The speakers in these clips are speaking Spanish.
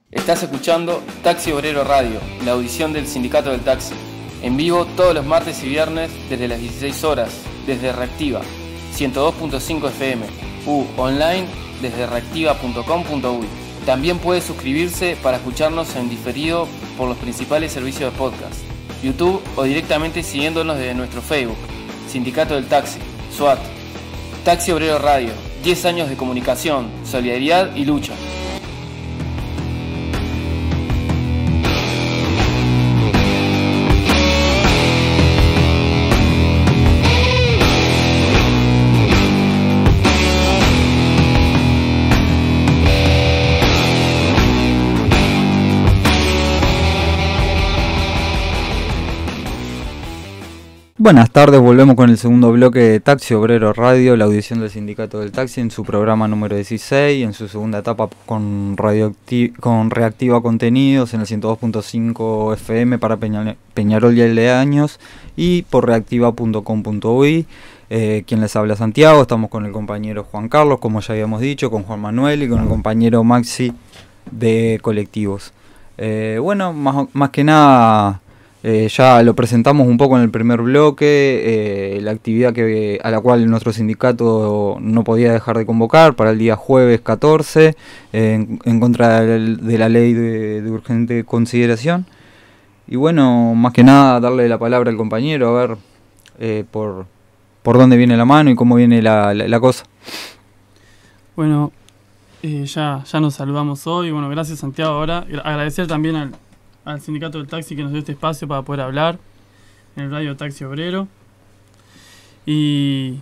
Estás escuchando Taxi Obrero Radio, la audición del Sindicato del Taxi. En vivo todos los martes y viernes desde las 16 horas, desde Reactiva, 102.5 FM, online desde reactiva.com.uy. También puede suscribirse para escucharnos en diferido por los principales servicios de podcast, YouTube o directamente siguiéndonos desde nuestro Facebook, Sindicato del Taxi, SWAT. Taxi Obrero Radio, 10 años de comunicación, solidaridad y lucha. Buenas tardes, volvemos con el segundo bloque de Taxi Obrero Radio, la audición del Sindicato del Taxi en su programa número 16, en su segunda etapa con Reactiva Contenidos en el 102.5 FM para Peñarol y Aledaños y por reactiva.com.uy. Quien les habla Santiago, estamos con el compañero Juan Carlos, como ya habíamos dicho, con Juan Manuel y con el compañero Maxi de Colectivos. Bueno, más que nada... ya lo presentamos un poco en el primer bloque, la actividad a la cual nuestro sindicato no podía dejar de convocar para el día jueves 14, en contra de la ley de urgente consideración. Y bueno, más que nada darle la palabra al compañero, a ver por dónde viene la mano y cómo viene la cosa. Bueno, ya nos saludamos hoy. Bueno, gracias Santiago. Ahora agradecer también al Sindicato del Taxi que nos dio este espacio para poder hablar en el radio Taxi Obrero. Y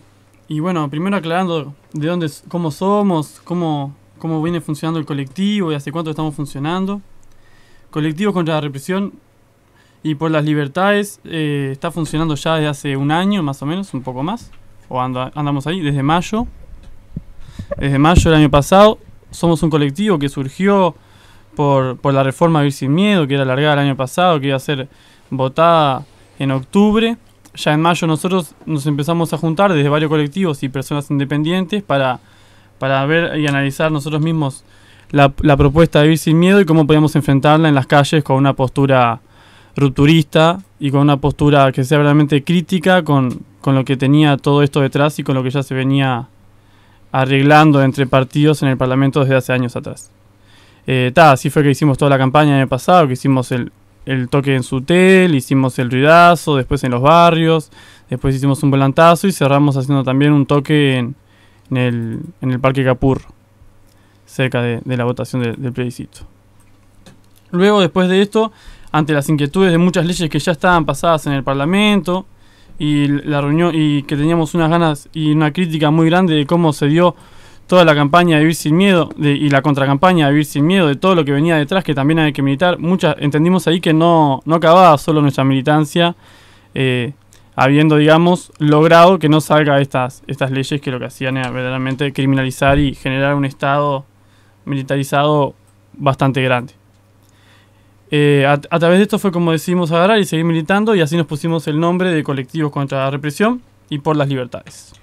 bueno, primero aclarando cómo somos, cómo viene funcionando el colectivo y hace cuánto estamos funcionando. Colectivos contra la represión y por las libertades está funcionando ya desde hace un año más o menos, un poco más, o andamos ahí, desde mayo del año pasado. Somos un colectivo que surgió por la reforma Vivir Sin Miedo, que era alargada el año pasado, que iba a ser votada en octubre. Ya en mayo nosotros nos empezamos a juntar desde varios colectivos y personas independientes para ver y analizar nosotros mismos la propuesta de Vivir Sin Miedo y cómo podíamos enfrentarla en las calles con una postura rupturista y con una postura que sea realmente crítica con lo que tenía todo esto detrás y con lo que ya se venía arreglando entre partidos en el Parlamento desde hace años atrás. Así fue que hicimos toda la campaña el año pasado, que hicimos el toque en Sutel, hicimos el ruidazo, después en los barrios, después hicimos un volantazo y cerramos haciendo también un toque en el Parque Capurro, cerca de la votación del plebiscito. Luego, después de esto, ante las inquietudes de muchas leyes que ya estaban pasadas en el Parlamento y la reunión y que teníamos unas ganas y una crítica muy grande de cómo se dio toda la campaña de Vivir Sin Miedo y la contracampaña de Vivir Sin Miedo, de todo lo que venía detrás, que también hay que militar. Entendimos ahí que no acababa solo nuestra militancia, habiendo, digamos, logrado que no salga estas leyes que lo que hacían era verdaderamente criminalizar y generar un Estado militarizado bastante grande. A través de esto fue como decidimos agarrar y seguir militando, y así nos pusimos el nombre de Colectivos contra la Represión y por las Libertades.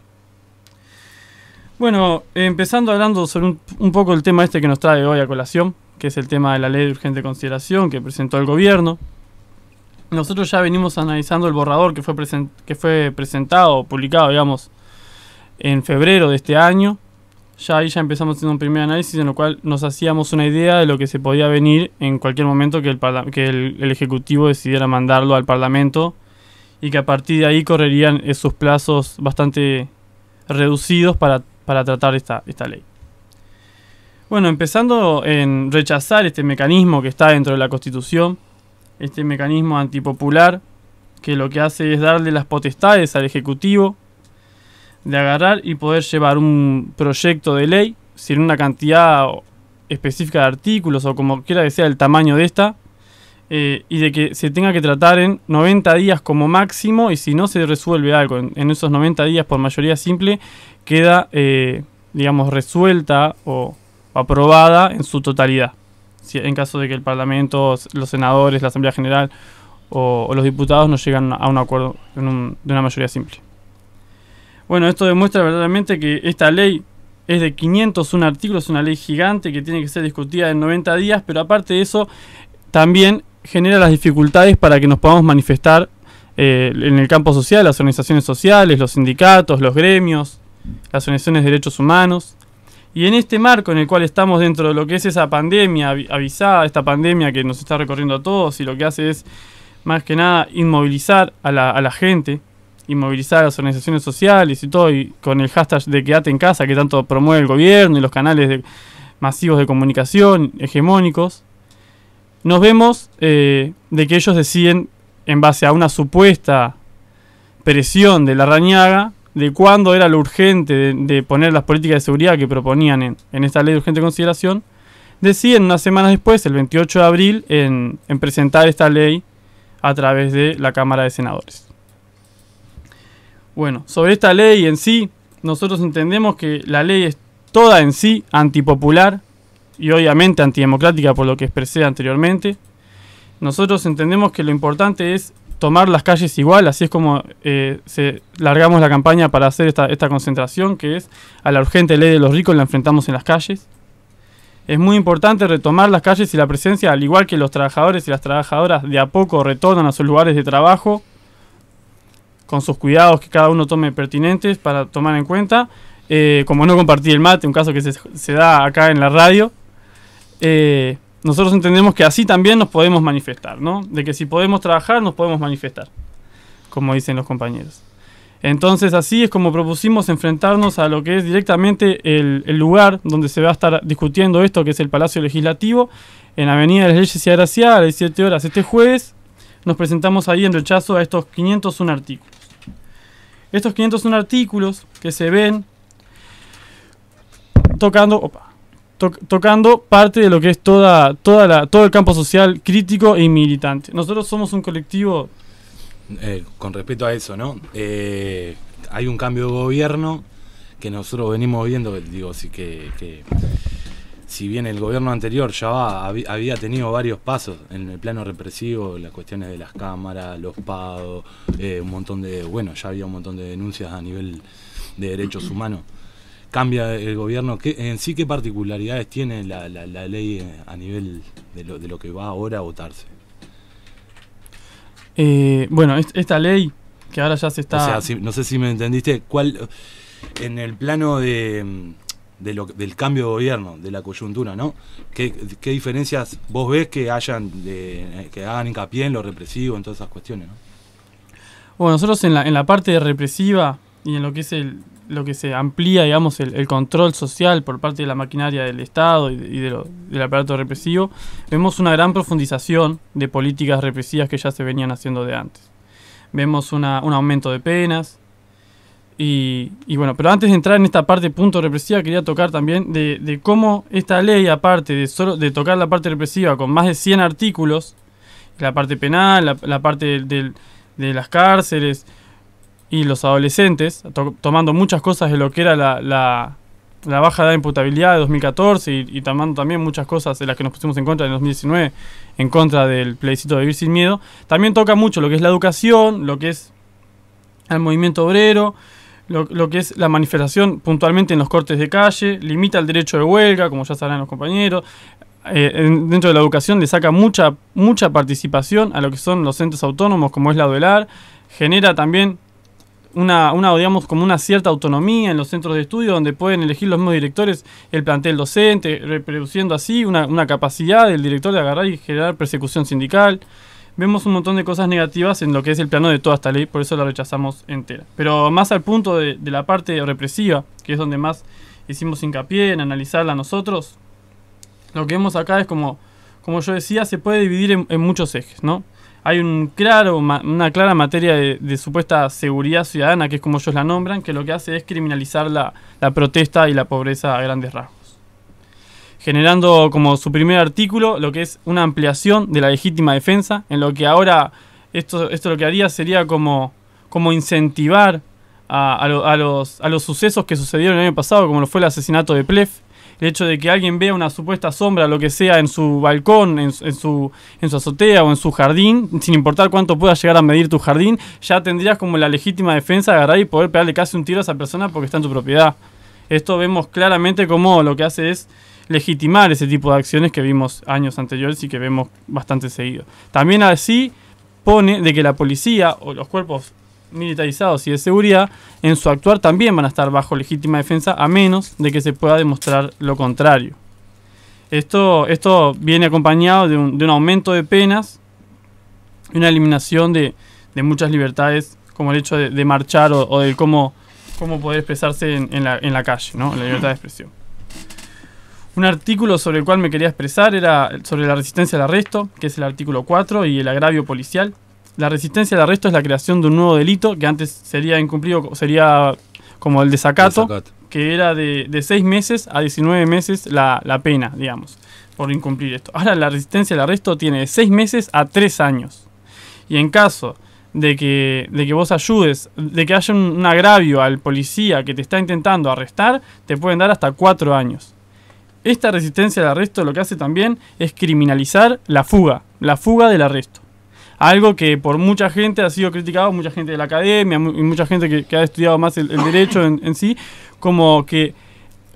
Bueno, empezando hablando sobre un poco el tema que nos trae hoy a colación, que es el tema de la ley de urgente consideración que presentó el gobierno. Nosotros ya venimos analizando el borrador que fue presentado o publicado, digamos, en febrero de este año. Ya ahí empezamos haciendo un primer análisis en lo cual nos hacíamos una idea de lo que se podía venir en cualquier momento que el Ejecutivo decidiera mandarlo al Parlamento, y que a partir de ahí correrían esos plazos bastante reducidos para tratar esta ley. Bueno, empezando en rechazar este mecanismo que está dentro de la Constitución, este mecanismo antipopular, que lo que hace es darle las potestades al Ejecutivo de agarrar y poder llevar un proyecto de ley sin una cantidad específica de artículos o como quiera que sea el tamaño de esta, y de que se tenga que tratar en 90 días como máximo, y si no se resuelve algo en esos 90 días por mayoría simple, queda, digamos, resuelta o aprobada en su totalidad. En caso de que el Parlamento, los senadores, la Asamblea General o los diputados no llegan a un acuerdo de una mayoría simple. Bueno, esto demuestra verdaderamente que esta ley es de 501 artículos, una ley gigante que tiene que ser discutida en 90 días, pero aparte de eso, también genera las dificultades para que nos podamos manifestar en el campo social, las organizaciones sociales, los sindicatos, los gremios, las organizaciones de derechos humanos. Y en este marco en el cual estamos dentro de lo que es esa pandemia avisada, esta pandemia que nos está recorriendo a todos y lo que hace es, más que nada, inmovilizar a la gente, inmovilizar a las organizaciones sociales y todo, y con el hashtag de quédate en casa que tanto promueve el gobierno y los canales masivos de comunicación hegemónicos, nos vemos de que ellos deciden, en base a una supuesta presión de Larrañaga, de cuándo era lo urgente de poner las políticas de seguridad que proponían en esta ley de urgente consideración, deciden unas semanas después, el 28 de abril, en presentar esta ley a través de la Cámara de Senadores. Bueno, sobre esta ley en sí, nosotros entendemos que la ley es toda en sí antipopular y obviamente antidemocrática por lo que expresé anteriormente. Nosotros entendemos que lo importante es tomar las calles igual, así es como largamos la campaña para hacer esta concentración, que es a la urgente ley de los ricos la enfrentamos en las calles. Es muy importante retomar las calles y la presencia, al igual que los trabajadores y las trabajadoras de a poco retornan a sus lugares de trabajo, con sus cuidados que cada uno tome pertinentes para tomar en cuenta, como no compartir el mate, un caso que se da acá en la radio. Nosotros entendemos que así también nos podemos manifestar, ¿no? De que si podemos trabajar, nos podemos manifestar, como dicen los compañeros. Entonces así es como propusimos enfrentarnos a lo que es directamente el lugar donde se va a estar discutiendo esto, que es el Palacio Legislativo, en Avenida de las Leyes y Agraciada, a las 17 horas este jueves. Nos presentamos ahí en rechazo a estos 501 artículos. Estos 501 artículos que se ven tocando parte de lo que es todo el campo social crítico e militante. Nosotros somos un colectivo... con respecto a eso, ¿no? Hay un cambio de gobierno que nosotros venimos viendo, digo, sí que si bien el gobierno anterior ya había tenido varios pasos en el plano represivo, las cuestiones de las cámaras, los pagos, ya había un montón de denuncias a nivel de derechos humanos. Cambia el gobierno, ¿qué particularidades tiene la ley a nivel de lo que va ahora a votarse? Bueno, esta ley que ahora ya se está... O sea, no sé si me entendiste, en el plano del cambio de gobierno, de la coyuntura, ¿no? ¿Qué diferencias vos ves que hagan hincapié en lo represivo, en todas esas cuestiones, ¿no? Bueno, nosotros en la parte represiva y en lo que es lo que se amplía, digamos, el control social por parte de la maquinaria del Estado y del aparato represivo, vemos una gran profundización de políticas represivas que ya se venían haciendo de antes. Vemos un aumento de penas y bueno, pero antes de entrar en esta parte punto represiva, quería tocar también de cómo esta ley, aparte de tocar la parte represiva con más de 100 artículos, la parte penal, la parte de las cárceles y los adolescentes, tomando muchas cosas de lo que era la baja edad de imputabilidad de 2014 y tomando también muchas cosas de las que nos pusimos en contra en 2019, en contra del plebiscito de Vivir Sin Miedo. También toca mucho lo que es la educación, lo que es el movimiento obrero, lo que es la manifestación puntualmente en los cortes de calle, limita el derecho de huelga, como ya sabrán los compañeros. Dentro de la educación le saca mucha participación a lo que son los entes autónomos, como es la UDELAR, genera también digamos, como una cierta autonomía en los centros de estudio donde pueden elegir los mismos directores el plantel docente, reproduciendo así una capacidad del director de agarrar y generar persecución sindical. Vemos un montón de cosas negativas en lo que es el plano de toda esta ley, por eso la rechazamos entera. Pero más al punto de la parte represiva, que es donde más hicimos hincapié en analizarla nosotros, lo que vemos acá es como yo decía, se puede dividir en muchos ejes, ¿no? Hay una clara materia de supuesta seguridad ciudadana, que es como ellos la nombran, que lo que hace es criminalizar la protesta y la pobreza a grandes rasgos. Generando como su primer artículo lo que es una ampliación de la legítima defensa, en lo que ahora esto lo que haría sería como incentivar a los sucesos que sucedieron el año pasado, como lo fue el asesinato de Plef. El hecho de que alguien vea una supuesta sombra, lo que sea, en su balcón, en su azotea o en su jardín, sin importar cuánto pueda llegar a medir tu jardín, ya tendrías como la legítima defensa de agarrar y poder pegarle casi un tiro a esa persona porque está en tu propiedad. Esto vemos claramente cómo lo que hace es legitimar ese tipo de acciones que vimos años anteriores y que vemos bastante seguido. También así pone de que la policía o los cuerpos militarizados y de seguridad en su actuar también van a estar bajo legítima defensa a menos de que se pueda demostrar lo contrario. Esto viene acompañado de un aumento de penas y una eliminación de muchas libertades, como el hecho de marchar o de cómo poder expresarse en la calle, ¿no? La libertad de expresión. Un artículo sobre el cual me quería expresar era sobre la resistencia al arresto, que es el artículo 4, y el agravio policial. La resistencia al arresto es la creación de un nuevo delito que antes sería incumplido, sería como el desacato, que era de 6 meses a 19 meses la pena, digamos, por incumplir esto. Ahora la resistencia al arresto tiene de 6 meses a 3 años. Y en caso de que vos ayudes, de que haya un agravio al policía que te está intentando arrestar, te pueden dar hasta 4 años. Esta resistencia al arresto lo que hace también es criminalizar la fuga del arresto. Algo que por mucha gente ha sido criticado, mucha gente de la academia y mucha gente que ha estudiado más el derecho en sí, como que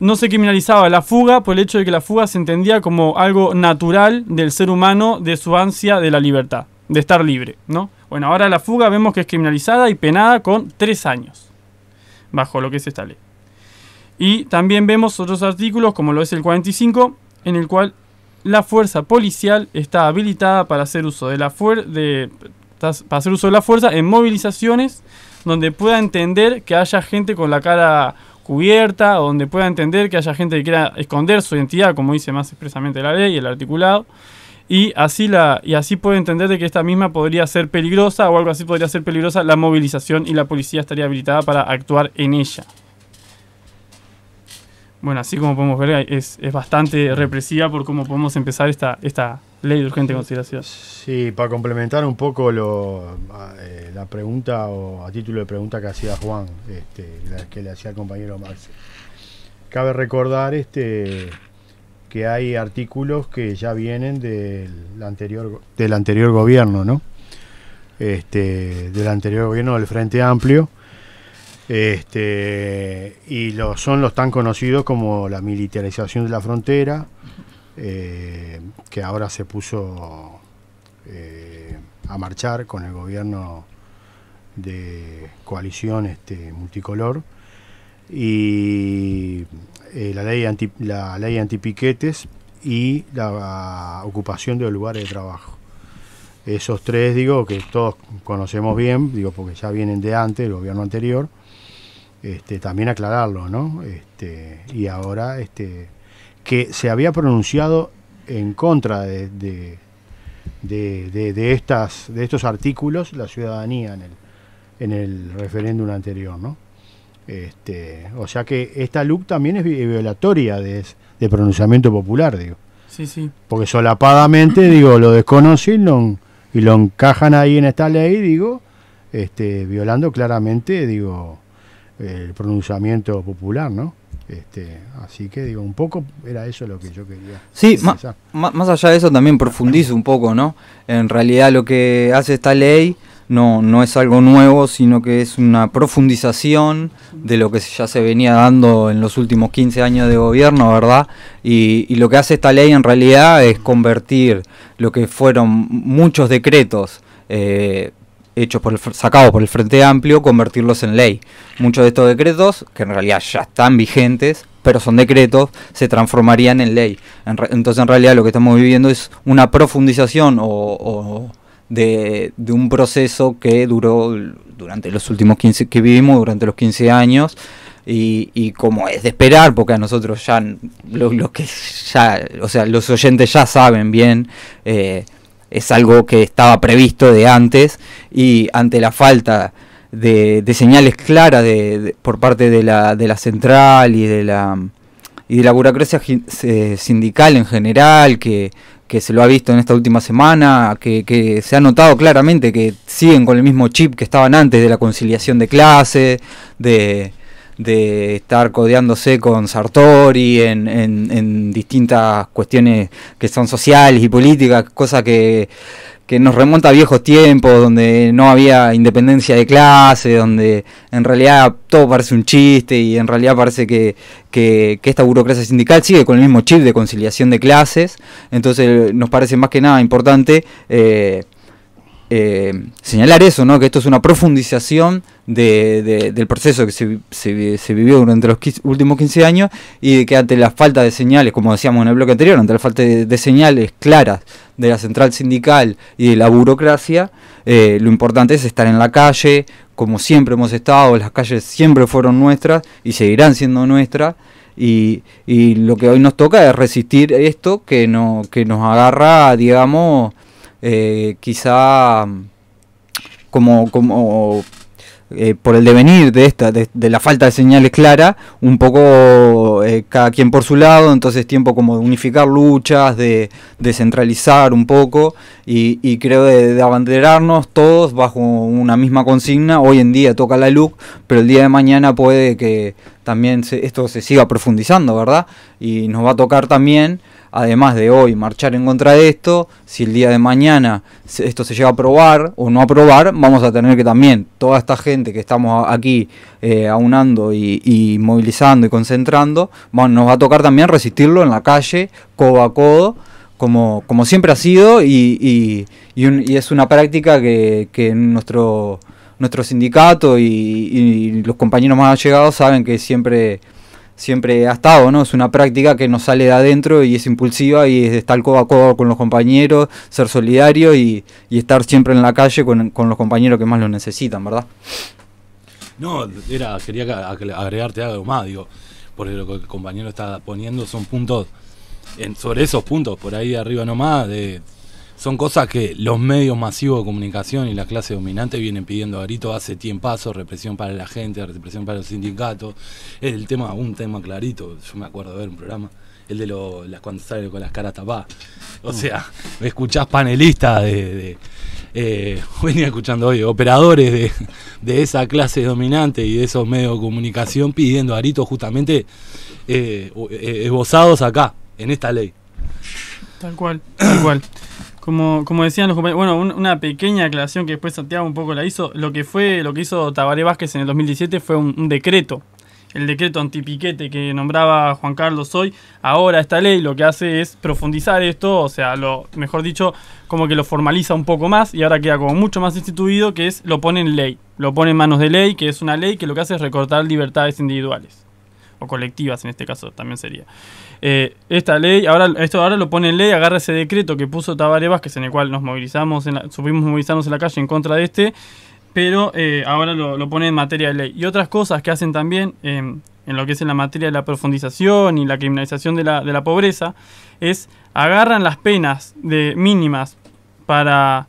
no se criminalizaba la fuga por el hecho de que la fuga se entendía como algo natural del ser humano, de su ansia de la libertad, de estar libre, ¿no? Bueno, ahora la fuga vemos que es criminalizada y penada con 3 años, bajo lo que es esta ley. Y también vemos otros artículos, como lo es el 45, en el cual la fuerza policial está habilitada para hacer uso de la fuerza en movilizaciones donde pueda entender que haya gente con la cara cubierta, o donde pueda entender que haya gente que quiera esconder su identidad, como dice más expresamente la ley y el articulado. Y así puede entender de que esta misma podría ser peligrosa, o algo así podría ser peligrosa la movilización, y la policía estaría habilitada para actuar en ella. Bueno, así como podemos ver, es bastante represiva por cómo podemos empezar esta ley de urgente consideración. Sí, para complementar un poco la pregunta, o a título de pregunta que hacía Juan, que le hacía al compañero Max. Cabe recordar que hay artículos que ya vienen del anterior gobierno, ¿no? Del anterior gobierno del Frente Amplio, y son los tan conocidos como la militarización de la frontera, que ahora se puso a marchar con el gobierno de coalición multicolor, y la ley antipiquetes y la ocupación de los lugares de trabajo. Esos tres, digo, que todos conocemos bien, digo, porque ya vienen de antes, del gobierno anterior, también aclararlo, ¿no? Y ahora que se había pronunciado en contra de estos artículos la ciudadanía en el referéndum anterior, ¿no? O sea que esta LUC también es violatoria de pronunciamiento popular, digo. Sí, sí. Porque solapadamente, digo, lo desconocen y lo encajan ahí en esta ley, digo, violando claramente, digo, el pronunciamiento popular, ¿no? Así que, digo, un poco era eso lo que yo quería. Sí, más allá de eso también profundizo un poco, ¿no? En realidad lo que hace esta ley no es algo nuevo, sino que es una profundización de lo que ya se venía dando en los últimos 15 años de gobierno, ¿verdad? Y lo que hace esta ley en realidad es convertir lo que fueron muchos decretos sacados por el Frente Amplio, convertirlos en ley. Muchos de estos decretos, que en realidad ya están vigentes, pero son decretos, se transformarían en ley. Entonces en realidad lo que estamos viviendo es una profundización de un proceso que duró durante los últimos 15 que vivimos, durante los 15 años, y como es de esperar, porque a nosotros ya, los oyentes ya saben bien, es algo que estaba previsto de antes, y ante la falta de señales claras por parte de la central y de la burocracia sindical en general, que se lo ha visto en esta última semana, que se ha notado claramente que siguen con el mismo chip que estaban antes de la conciliación de clase, de estar codeándose con Sartori en distintas cuestiones que son sociales y políticas, cosa que que nos remonta a viejos tiempos, donde no había independencia de clase, donde en realidad todo parece un chiste y en realidad parece que esta burocracia sindical sigue con el mismo chip de conciliación de clases. Entonces nos parece más que nada importante señalar eso, ¿no? Que esto es una profundización del proceso que se vivió durante los últimos 15 años, y de que ante la falta de señales, como decíamos en el bloque anterior, ante la falta de señales claras de la central sindical y de la burocracia, lo importante es estar en la calle, como siempre hemos estado. Las calles siempre fueron nuestras y seguirán siendo nuestras, y lo que hoy nos toca es resistir esto que nos agarra, digamos, quizá como por el devenir de la falta de señales claras, un poco cada quien por su lado. Entonces tiempo como de unificar luchas, de descentralizar un poco, y creo de abanderarnos todos bajo una misma consigna. Hoy en día toca la LUC, pero el día de mañana puede que también esto se siga profundizando, ¿verdad? Y nos va a tocar también, además de hoy marchar en contra de esto, si el día de mañana esto se llega a aprobar o no aprobar, vamos a tener que también, toda esta gente que estamos aquí aunando y movilizando y concentrando, nos va a tocar también resistirlo en la calle, codo a codo, como siempre ha sido, y es una práctica que nuestro sindicato y los compañeros más allegados saben que siempre ha estado, ¿no? Es una práctica que nos sale de adentro y es impulsiva, y es estar codo a codo con los compañeros, ser solidario y estar siempre en la calle con los compañeros que más lo necesitan, ¿verdad? No, quería agregarte algo más, digo, porque lo que el compañero está poniendo son puntos, sobre esos puntos, por ahí arriba nomás, son cosas que los medios masivos de comunicación y la clase dominante vienen pidiendo a grito hace tiempazo: represión para la gente, represión para los sindicatos. Es un tema clarito. Yo me acuerdo de ver un programa, el de cuando sale con las caras tapadas. O sea, me escuchás panelistas venía escuchando hoy, operadores de esa clase dominante y de esos medios de comunicación pidiendo a grito justamente esbozados acá, en esta ley. Tal cual, tal cual. Como decían los compañeros, bueno, una pequeña aclaración que después Santiago un poco la hizo. Lo que hizo Tabaré Vázquez en el 2017 fue un decreto, el decreto antipiquete que nombraba Juan Carlos hoy. Ahora esta ley lo que hace es profundizar esto, o sea, mejor dicho, como que lo formaliza un poco más, y ahora queda como mucho más instituido, que lo pone en ley, lo pone en manos de ley, que es una ley que lo que hace es recortar libertades individuales, o colectivas en este caso también sería. Esta ley, ahora lo pone en ley, agarra ese decreto que puso Tabaré Vázquez, en el cual nos supimos movilizarnos en la calle en contra de pero ahora lo pone en materia de ley. Y otras cosas que hacen también en lo que es en la materia de la profundización y la criminalización de la pobreza, es agarran las penas mínimas para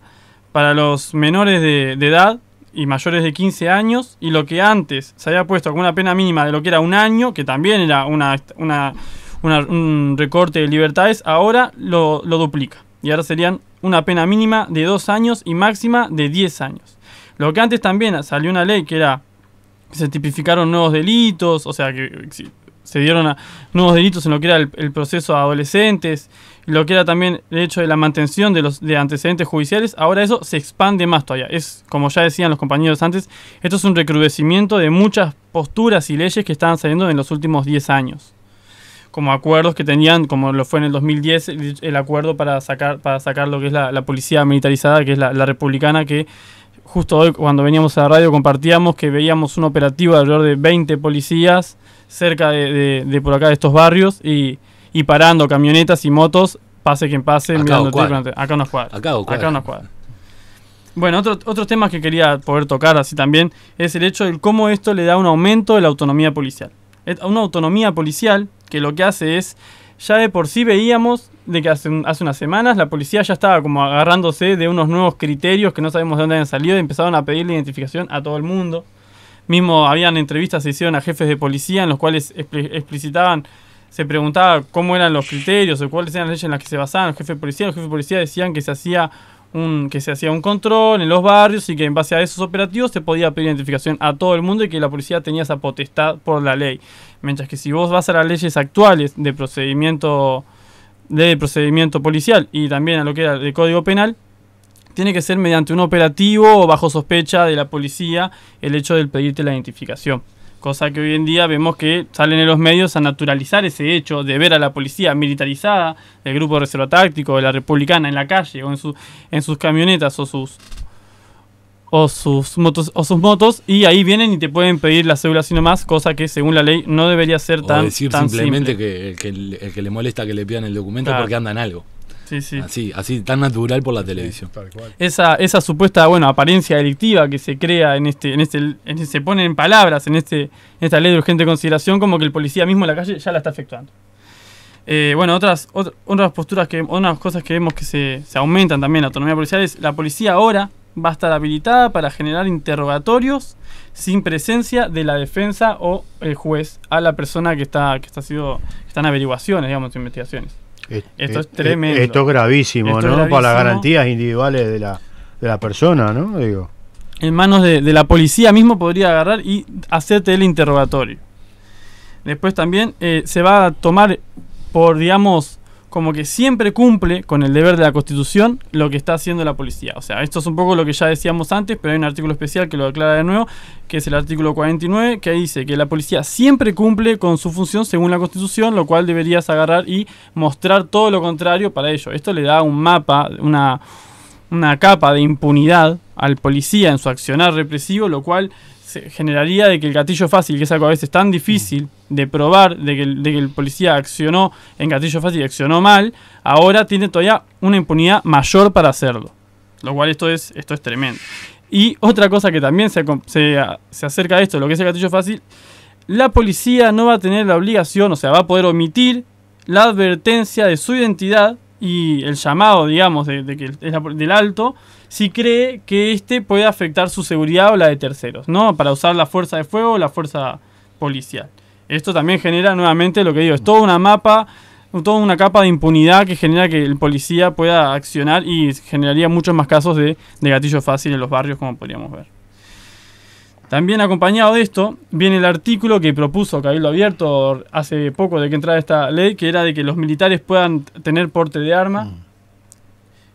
los menores de edad y mayores de 15 años, y lo que antes se había puesto como una pena mínima de lo que era 1 año, que también era un recorte de libertades, ahora lo duplica. Y ahora serían una pena mínima de 2 años y máxima de 10 años. Lo que antes también salió una ley que se tipificaron nuevos delitos, o sea que se dieron nuevos delitos en lo que era el proceso a adolescentes, y lo que era también el hecho de la mantención de antecedentes judiciales. Ahora eso se expande más todavía. Es, como ya decían los compañeros antes, esto es un recrudecimiento de muchas posturas y leyes que estaban saliendo en los últimos 10 años. Como acuerdos que tenían, como lo fue en el 2010, el acuerdo para sacar lo que es la policía militarizada, que es la republicana, que justo hoy cuando veníamos a la radio compartíamos que veíamos un operativo de alrededor de 20 policías cerca de por acá de estos barrios, y parando camionetas y motos, pase quien pase, mirando acá unas cuadras. Bueno, otros temas que quería poder tocar así también es el hecho de cómo esto le da un aumento de la autonomía policial. Una autonomía policial que lo que hace es, ya de por sí veíamos de que hace unas semanas la policía ya estaba como agarrándose de unos nuevos criterios que no sabemos de dónde habían salido, y empezaron a pedir la identificación a todo el mundo. Mismo habían entrevistas, se hicieron a jefes de policía en los cuales explicitaban, se preguntaba cómo eran los criterios o cuáles eran las leyes en las que se basaban los jefes de policía. Los jefes de policía decían que se hacía un control en los barrios, y que en base a esos operativos se podía pedir identificación a todo el mundo, y que la policía tenía esa potestad por la ley. Mientras que si vos vas a las leyes actuales de procedimiento policial y también a lo que era el Código Penal, tiene que ser mediante un operativo o bajo sospecha de la policía el hecho de pedirte la identificación. Cosa que hoy en día vemos que salen en los medios a naturalizar ese hecho de ver a la policía militarizada, del grupo de reserva táctico, de la republicana en la calle o en sus camionetas o sus motos, y ahí vienen y te pueden pedir la cédula así nomás, cosa que según la ley no debería ser tan decir tan simplemente simple. que el que le molesta que le pidan el documento Claro. porque anda en algo. Sí, sí. Así tan natural por la televisión. Tal cual. Esa supuesta apariencia delictiva que se crea se pone en palabras en esta ley de urgente consideración, como que el policía mismo en la calle ya la está efectuando. Otras posturas unas cosas que vemos que se aumentan también la autonomía policial es la policía ahora va a estar habilitada para generar interrogatorios sin presencia de la defensa o el juez a la persona que está en averiguaciones, digamos, en investigaciones. Esto es tremendo. Esto es gravísimo, Esto ¿no? es gravísimo. Para las garantías individuales de la persona, ¿no? Digo. En manos de la policía mismo podría agarrar y hacerte el interrogatorio. Después también se va a tomar por, digamos, como que siempre cumple con el deber de la Constitución lo que está haciendo la policía. O sea, esto es un poco lo que ya decíamos antes, pero hay un artículo especial que lo aclara de nuevo, que es el artículo 49, que dice que la policía siempre cumple con su función según la Constitución, lo cual deberías agarrar y mostrar todo lo contrario para ello. Esto le da un mapa, una capa de impunidad al policía en su accionar represivo, lo cual se generaría de que el gatillo fácil, que es algo a veces tan difícil de probar, de que el policía accionó en gatillo fácil y accionó mal, ahora tiene todavía una impunidad mayor para hacerlo. Lo cual esto es tremendo. Y otra cosa que también se acerca a esto, lo que es el gatillo fácil, la policía no va a tener la obligación, o sea, va a poder omitir la advertencia de su identidad y el llamado, digamos, del alto, si cree que éste puede afectar su seguridad o la de terceros, ¿no? Para usar la fuerza de fuego o la fuerza policial. Esto también genera nuevamente lo que digo, es toda una capa de impunidad que genera que el policía pueda accionar y generaría muchos más casos de gatillo fácil en los barrios, como podríamos ver. También acompañado de esto viene el artículo que propuso Cabildo Abierto hace poco de que entrara esta ley, que era de que los militares puedan tener porte de arma.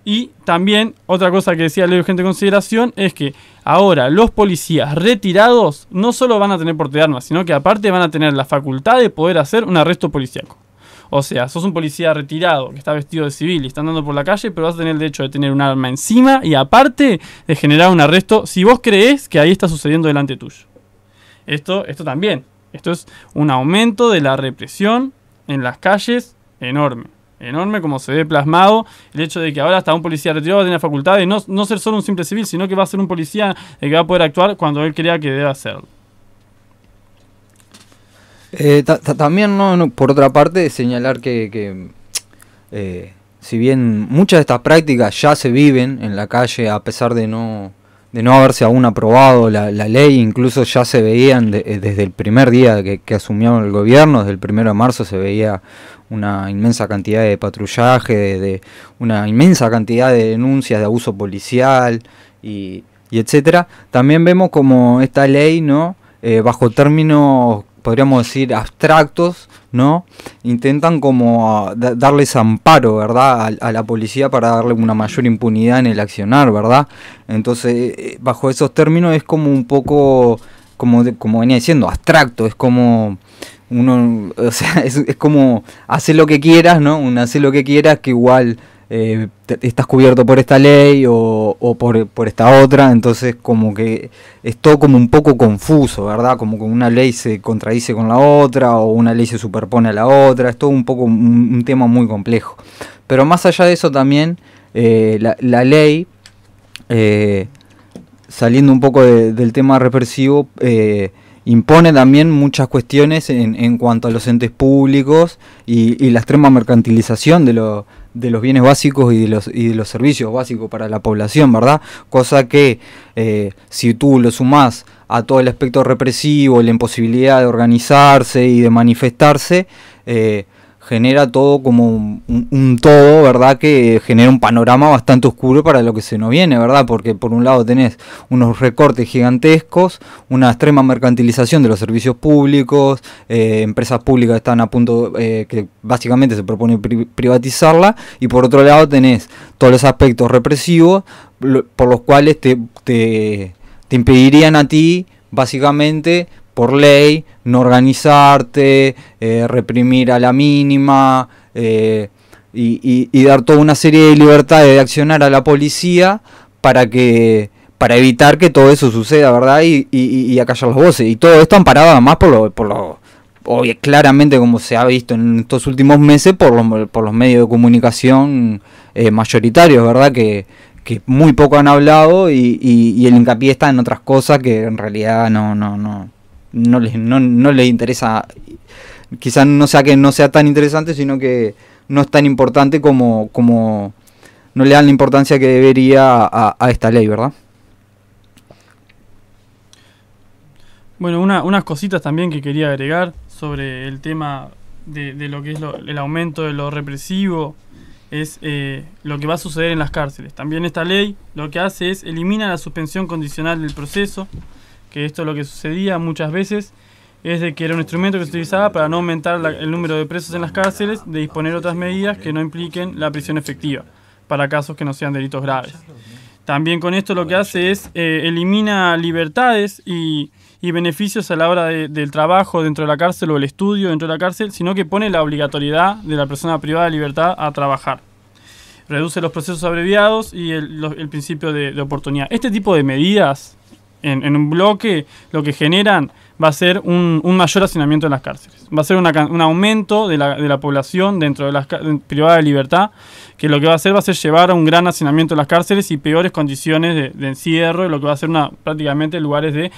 Y también otra cosa que decía la ley de urgente consideración es que ahora los policías retirados no solo van a tener porte de armas, sino que aparte van a tener la facultad de poder hacer un arresto policíaco. O sea, sos un policía retirado que está vestido de civil y está andando por la calle, pero vas a tener el derecho de tener un arma encima y aparte de generar un arresto si vos creés que ahí está sucediendo delante tuyo. Esto también. Esto es un aumento de la represión en las calles enorme. Enorme como se ve plasmado el hecho de que ahora hasta un policía retirado va a tener la facultad de no ser solo un simple civil, sino que va a ser un policía que va a poder actuar cuando él crea que debe hacerlo. También, por otra parte, señalar que si bien muchas de estas prácticas ya se viven en la calle, a pesar de no haberse aún aprobado la ley, incluso ya se veían desde el primer día que asumió el gobierno, desde el 1 de marzo se veía una inmensa cantidad de patrullaje, de una inmensa cantidad de denuncias de abuso policial y etcétera. También vemos como esta ley, ¿no? Bajo términos, podríamos decir, abstractos, ¿no? Intentan como darles amparo, ¿verdad? A la policía para darle una mayor impunidad en el accionar, ¿verdad? Entonces, bajo esos términos es como un poco, como venía diciendo, abstracto, es como uno, o sea, es como hacer lo que quieras, ¿no? Hacer lo que quieras que igual estás cubierto por esta ley o por esta otra, entonces como que es todo como un poco confuso, ¿verdad? Como que una ley se contradice con la otra o una ley se superpone a la otra, es todo un poco un tema muy complejo. Pero más allá de eso también, la ley, saliendo un poco del tema represivo, impone también muchas cuestiones en cuanto a los entes públicos y la extrema mercantilización de los bienes básicos y de los servicios básicos para la población, ¿verdad? Cosa que si tú lo sumás a todo el aspecto represivo, la imposibilidad de organizarse y de manifestarse, genera todo como un todo, ¿verdad? Que genera un panorama bastante oscuro para lo que se nos viene, ¿verdad? Porque por un lado tenés unos recortes gigantescos, una extrema mercantilización de los servicios públicos, empresas públicas están a punto, que básicamente se propone privatizarla, y por otro lado tenés todos los aspectos represivos por los cuales te impedirían a ti, básicamente, por ley, no organizarte, reprimir a la mínima, y dar toda una serie de libertades de accionar a la policía para evitar que todo eso suceda, ¿verdad? Y acallar las voces. Y todo esto amparado además claramente, como se ha visto en estos últimos meses, por los medios de comunicación mayoritarios, ¿verdad? Que muy poco han hablado y el hincapié está en otras cosas que en realidad no les interesa. Quizás no sea que no sea tan interesante, sino que no es tan importante como no le dan la importancia que debería a esta ley, ¿verdad? Bueno, unas cositas también que quería agregar sobre el tema de lo que es el aumento de lo represivo, es lo que va a suceder en las cárceles. También esta ley lo que hace es elimina la suspensión condicional del proceso, que esto es lo que sucedía muchas veces, es de que era un instrumento que se utilizaba para no aumentar el número de presos en las cárceles, de disponer otras medidas que no impliquen la prisión efectiva, para casos que no sean delitos graves. También con esto lo que hace es elimina libertades y beneficios a la hora del trabajo dentro de la cárcel o el estudio dentro de la cárcel, sino que pone la obligatoriedad de la persona privada de libertad a trabajar. Reduce los procesos abreviados y el principio de oportunidad. Este tipo de medidas en un bloque lo que generan va a ser un mayor hacinamiento en las cárceles. Va a ser un aumento de la población dentro de las privadas de libertad, que lo que va a hacer llevar a un gran hacinamiento en las cárceles y peores condiciones de encierro, lo que va a ser prácticamente lugares de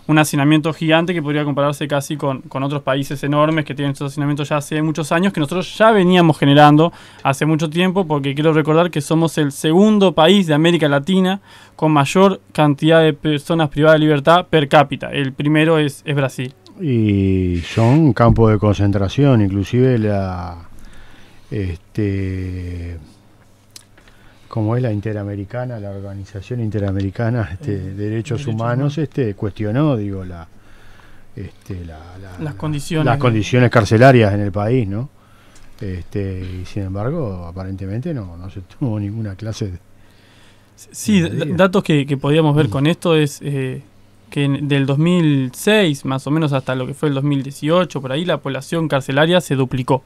un hacinamiento gigante que podría compararse casi con otros países enormes que tienen estos hacinamientos ya hace muchos años, que nosotros ya veníamos generando hace mucho tiempo, porque quiero recordar que somos el segundo país de América Latina con mayor cantidad de personas privadas de libertad per cápita. El primero es Brasil. Y son campos de concentración, inclusive como es la Interamericana, la Organización Interamericana de Derechos Humanos, cuestionó, digo, las condiciones carcelarias en el país, ¿no? Y sin embargo, aparentemente no se tuvo ninguna clase de... Sí, datos que podíamos ver con esto es que del 2006, más o menos hasta lo que fue el 2018, por ahí la población carcelaria se duplicó.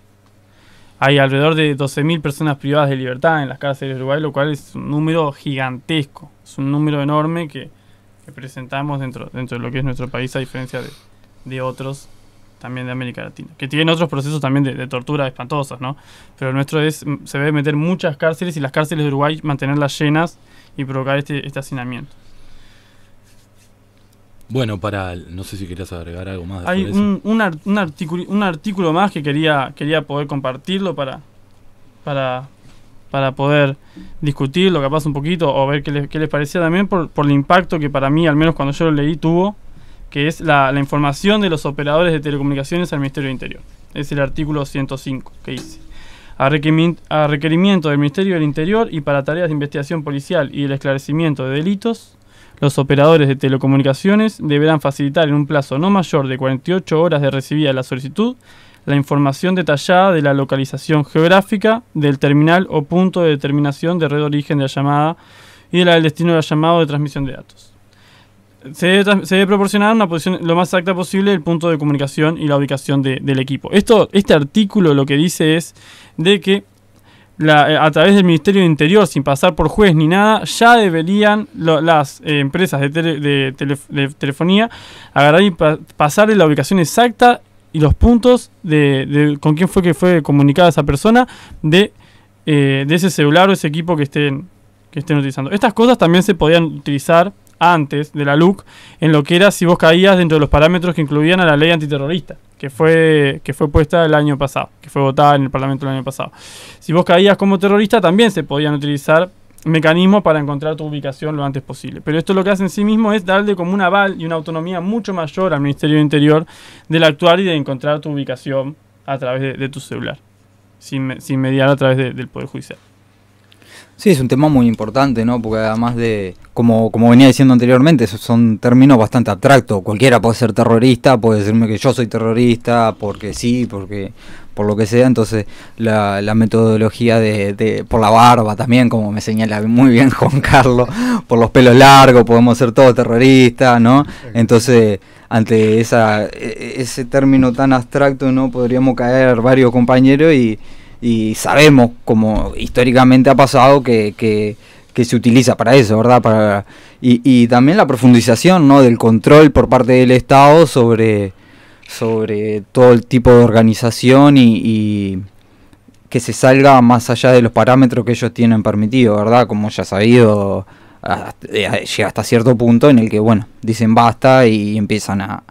Hay alrededor de 12.000 personas privadas de libertad en las cárceles de Uruguay, lo cual es un número gigantesco. Es un número enorme que presentamos dentro de lo que es nuestro país, a diferencia de otros también de América Latina, que tienen otros procesos también de tortura espantosos, ¿no? Pero el nuestro se debe meter muchas cárceles, y las cárceles de Uruguay mantenerlas llenas y provocar este hacinamiento. Bueno, no sé si querías agregar algo más. Hay un artículo más que quería poder compartirlo para poder discutirlo, capaz un poquito, o ver qué les parecía también por el impacto que para mí, al menos cuando yo lo leí, tuvo, que es la información de los operadores de telecomunicaciones al Ministerio del Interior. Es el artículo 105 que dice: a requerimiento del Ministerio del Interior y para tareas de investigación policial y el esclarecimiento de delitos, los operadores de telecomunicaciones deberán facilitar en un plazo no mayor de 48 horas de recibida la solicitud la información detallada de la localización geográfica del terminal o punto de determinación de red de origen de la llamada y del destino del llamado de transmisión de datos. Se debe proporcionar una posición lo más exacta posible del punto de comunicación y la ubicación del equipo. Este artículo lo que dice es de que a través del Ministerio del Interior, sin pasar por juez ni nada, ya deberían las empresas de telefonía agarrar y pasarle la ubicación exacta y los puntos con quién fue que fue comunicada esa persona de ese celular o ese equipo que estén utilizando. Estas cosas también se podían utilizar antes de la LUC en lo que era si vos caías dentro de los parámetros que incluían a la ley antiterrorista, que fue puesta el año pasado, que fue votada en el Parlamento el año pasado. Si vos caías como terrorista, también se podían utilizar mecanismos para encontrar tu ubicación lo antes posible. Pero esto lo que hace en sí mismo es darle como un aval y una autonomía mucho mayor al Ministerio del Interior del actuar y de encontrar tu ubicación a través de tu celular, sin mediar a través del Poder Judicial. Sí, es un tema muy importante, ¿no? Porque además de como venía diciendo anteriormente, son términos bastante abstractos. Cualquiera puede ser terrorista, puede decirme que yo soy terrorista porque sí, porque por lo que sea. Entonces la metodología por la barba también, como me señala muy bien Juan Carlos, por los pelos largos podemos ser todos terroristas, ¿no? Entonces, ante ese término tan abstracto, ¿no? Podríamos caer varios compañeros y sabemos, como históricamente ha pasado, que se utiliza para eso, ¿verdad? Y también la profundización, ¿no? Del control por parte del Estado sobre todo el tipo de organización y que se salga más allá de los parámetros que ellos tienen permitido, ¿verdad? Como ya sabido, llega hasta cierto punto en el que, bueno, dicen basta y empiezan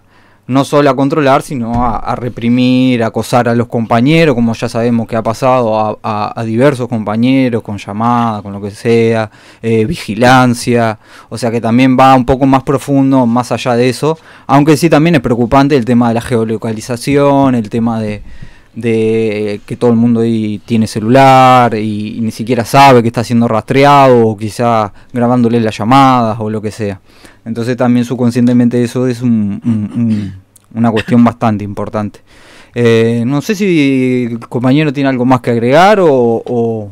no solo a controlar, sino a reprimir, a acosar a los compañeros, como ya sabemos que ha pasado a diversos compañeros, con llamadas, con lo que sea, vigilancia, o sea que también va un poco más profundo, más allá de eso, aunque sí también es preocupante el tema de la geolocalización, el tema de que todo el mundo ahí tiene celular y ni siquiera sabe que está siendo rastreado, o quizá grabándole las llamadas o lo que sea. Entonces también subconscientemente eso es una cuestión bastante importante. No sé si el compañero tiene algo más que agregar o...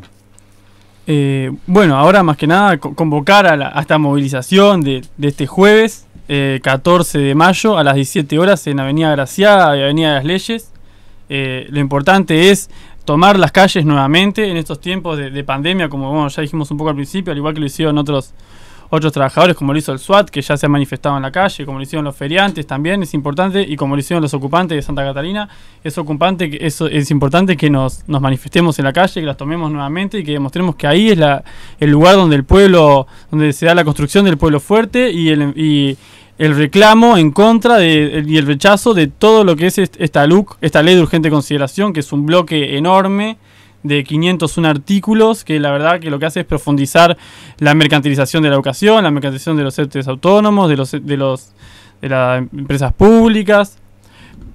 Bueno, ahora más que nada convocar a esta movilización de este jueves 14 de mayo a las 17 horas en Avenida Graciada y Avenida de las Leyes. Lo importante es tomar las calles nuevamente en estos tiempos de pandemia, como bueno, ya dijimos un poco al principio, al igual que lo hicieron otros trabajadores, como lo hizo el SWAT, que ya se ha manifestado en la calle, como lo hicieron los feriantes también, es importante, y como lo hicieron los ocupantes de Santa Catalina, es importante que nos manifestemos en la calle, que las tomemos nuevamente y que demostremos que ahí es el lugar donde el pueblo, donde se da la construcción del pueblo fuerte y el reclamo en contra y el rechazo de todo lo que es esta ley de urgente consideración, que es un bloque enorme de 501 artículos, que la verdad que lo que hace es profundizar la mercantilización de la educación, la mercantilización de los entes autónomos, de las empresas públicas,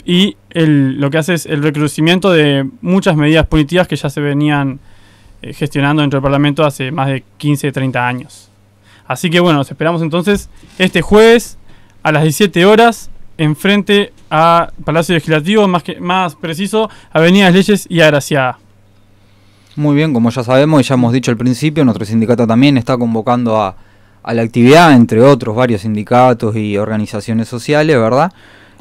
y lo que hace es el recrudecimiento de muchas medidas punitivas que ya se venían gestionando dentro del Parlamento hace más de 15, 30 años. Así que bueno, nos esperamos entonces este jueves a las 17 horas enfrente a Palacio Legislativo, más preciso, Avenida de las Leyes y Agraciada. Muy bien, como ya sabemos y ya hemos dicho al principio, nuestro sindicato también está convocando a la actividad, entre otros varios sindicatos y organizaciones sociales, ¿verdad?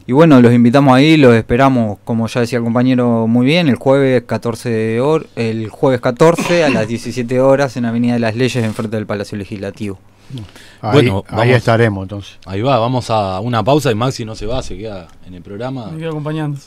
Y bueno, los invitamos ahí, los esperamos, como ya decía el compañero muy bien, el jueves 14 a las 17 horas en Avenida de las Leyes, enfrente del Palacio Legislativo. Ahí estaremos entonces. Ahí va, vamos a una pausa y Maxi no se va, se queda en el programa. Me quedo acompañando.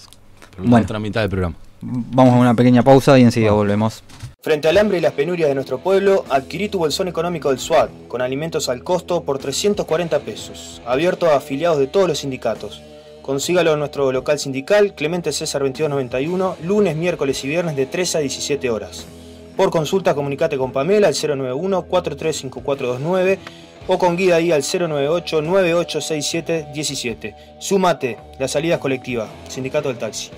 Bueno, otra mitad del programa. Vamos a una pequeña pausa y enseguida volvemos. Frente al hambre y las penurias de nuestro pueblo, adquirí tu bolsón económico del SWAT, con alimentos al costo por 340 pesos, abierto a afiliados de todos los sindicatos. Consígalo en nuestro local sindical, Clemente César 2291, lunes, miércoles y viernes de 3 a 17 horas. Por consulta, comunicate con Pamela al 091-435429 o con Guida ahí al 098-986717. Súmate, la salida es colectiva, Sindicato del Taxi.